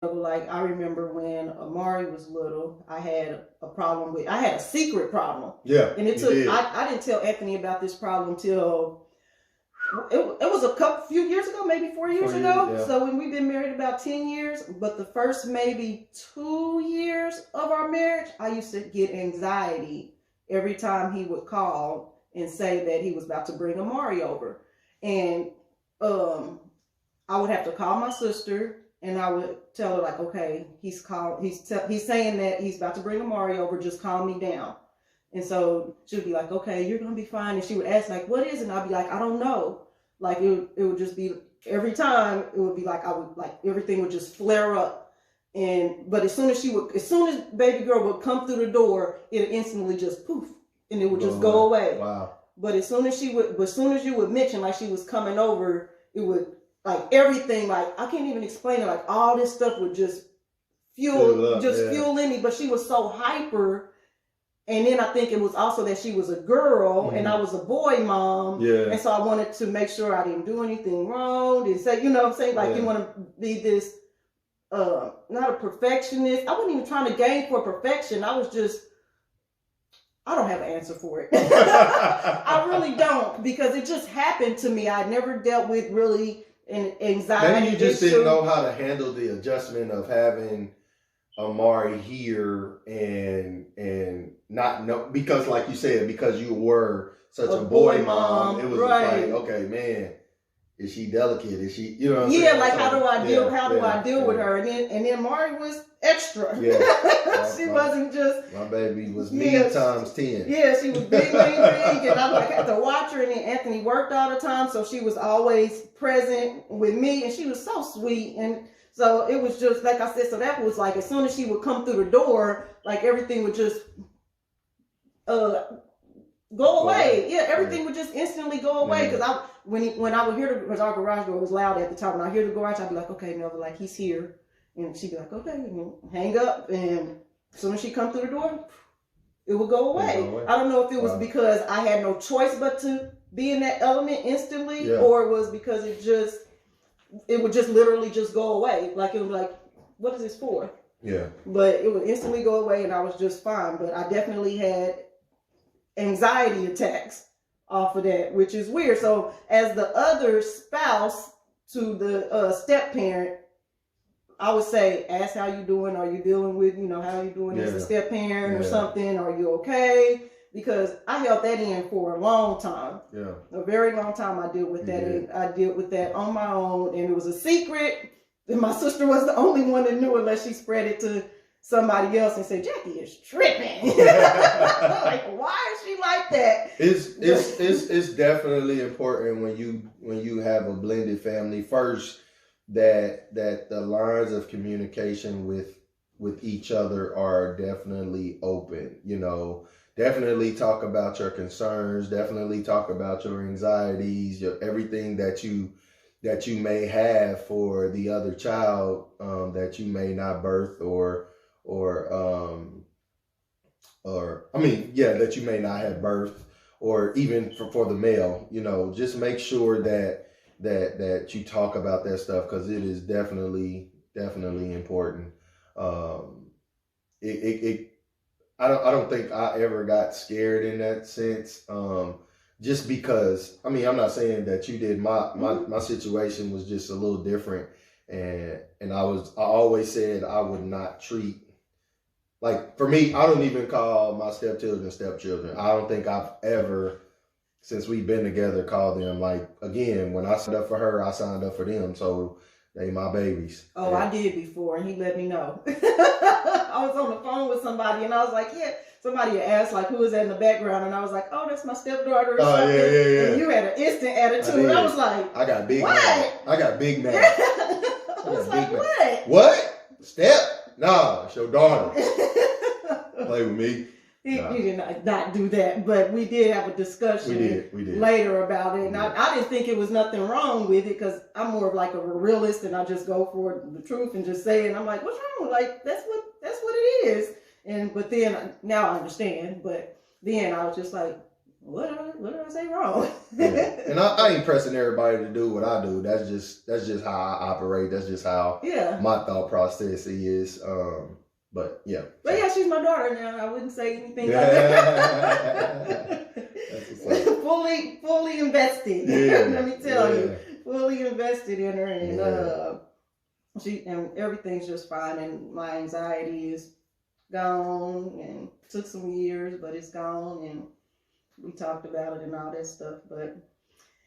Like I remember when Amari was little, I had I had a secret problem. Yeah, and it took. I didn't tell Anthony about this problem till it was few years ago, maybe 4 years ago. Yeah. So when we've been married about 10 years, but the first maybe 2 years of our marriage, I used to get anxiety every time he would call and say that he was about to bring Amari over. And I would have to call my sister and I would tell her like, okay, he's saying that he's about to bring Amari over, just calm me down. And so she would be like, okay, you're going to be fine. And she would ask like, what is it? And I'd be like, I don't know. Like it would just be every time it would be like, everything would just flare up. But as soon as baby girl would come through the door, it instantly just poof and it would just go away. Wow. But as soon as you would mention like she was coming over, it would like everything, like I can't even explain it. Like all this stuff would just fuel in me. But she was so hyper. And then I think it was also that she was a girl and I was a boy mom. Yeah. And so I wanted to make sure I didn't do anything wrong. Didn't say, you know what I'm saying? Like you want to be this, not a perfectionist. I wasn't even trying to gain for perfection. I don't have an answer for it. I really don't, because it just happened to me. I never dealt with really an anxiety. Maybe you just didn't know how to handle the adjustment of having Amari here and not know, because like you said, because you were such a boy mom, it was like, okay, man, is she delicate? Is she, you know what I'm saying? Like how do I deal with her? And then Amari was extra. Yeah. She wasn't just, my baby was me times 10. Yeah, she was big and I had to watch her, and then Anthony worked all the time, so she was always present with me, and she was so sweet. And so it was just, like I said, so that was like, as soon as she would come through the door, like everything would just go away. Yeah, everything would just instantly go away. Because when I would hear because our garage door was loud at the time, when I hear the garage, I'd be like, okay, Melvin, like he's here. And she'd be like, okay, and hang up. And as soon as she come through the door, it would go away. I don't know if it was because I had no choice but to be in that element instantly, or it was because it would just literally just go away. Like it was like, what is this for? Yeah. But it would instantly go away and I was just fine. But I definitely had anxiety attacks off of that, which is weird. So as the other spouse to the step parent, I would say, ask how you doing. Are you dealing with, how you doing as a step parent or something? Are you okay? Because I held that in for a long time. Yeah. A very long time I dealt with that. And I dealt with that on my own. And it was a secret. And my sister was the only one that knew, unless she spread it to somebody else and said, Jackie is tripping. Like, why is she like that? It's definitely important when you have a blended family first, that the lines of communication with each other are definitely open. Definitely talk about your concerns, definitely talk about your anxieties, everything that you may have for the other child, that you may not birth that you may not have birth, or even for the male. Just make sure that you talk about that stuff, because it is definitely important. I don't think I ever got scared in that sense. Just because, I'm not saying that you did. My situation was just a little different, and I always said I would not treat, like, for me, I don't even call my stepchildren. I don't think I've ever, since we've been together, called them, like, again, when I signed up for her, I signed up for them, so they my babies. Oh, I did before, and he let me know. I was on the phone with somebody, and I was like, yeah. Somebody asked, like, who is that in the background? And I was like, oh, that's my stepdaughter or something. Yeah. And you had an instant attitude. I was like, I got big what? Mad. I got big mad. I was like, what? What? Step? Nah, it's your daughter. Play with me. He did not do that, but we did have a discussion we did. later about it. And I didn't think it was nothing wrong with it, because I'm more of like a realist, and I just go for the truth and just say it. And I'm like, what's wrong? Like, that's what it is. But then now I understand. But then I was just like, what did I say wrong? Yeah. And I ain't pressing everybody to do what I do. That's just how I operate. That's just how my thought process is. But yeah. But yeah, she's my daughter now. I wouldn't say anything other. fully invested. Let me tell you, fully invested in her, and and everything's just fine, and my anxiety is gone, and took some years, but it's gone, and we talked about it and all that stuff, but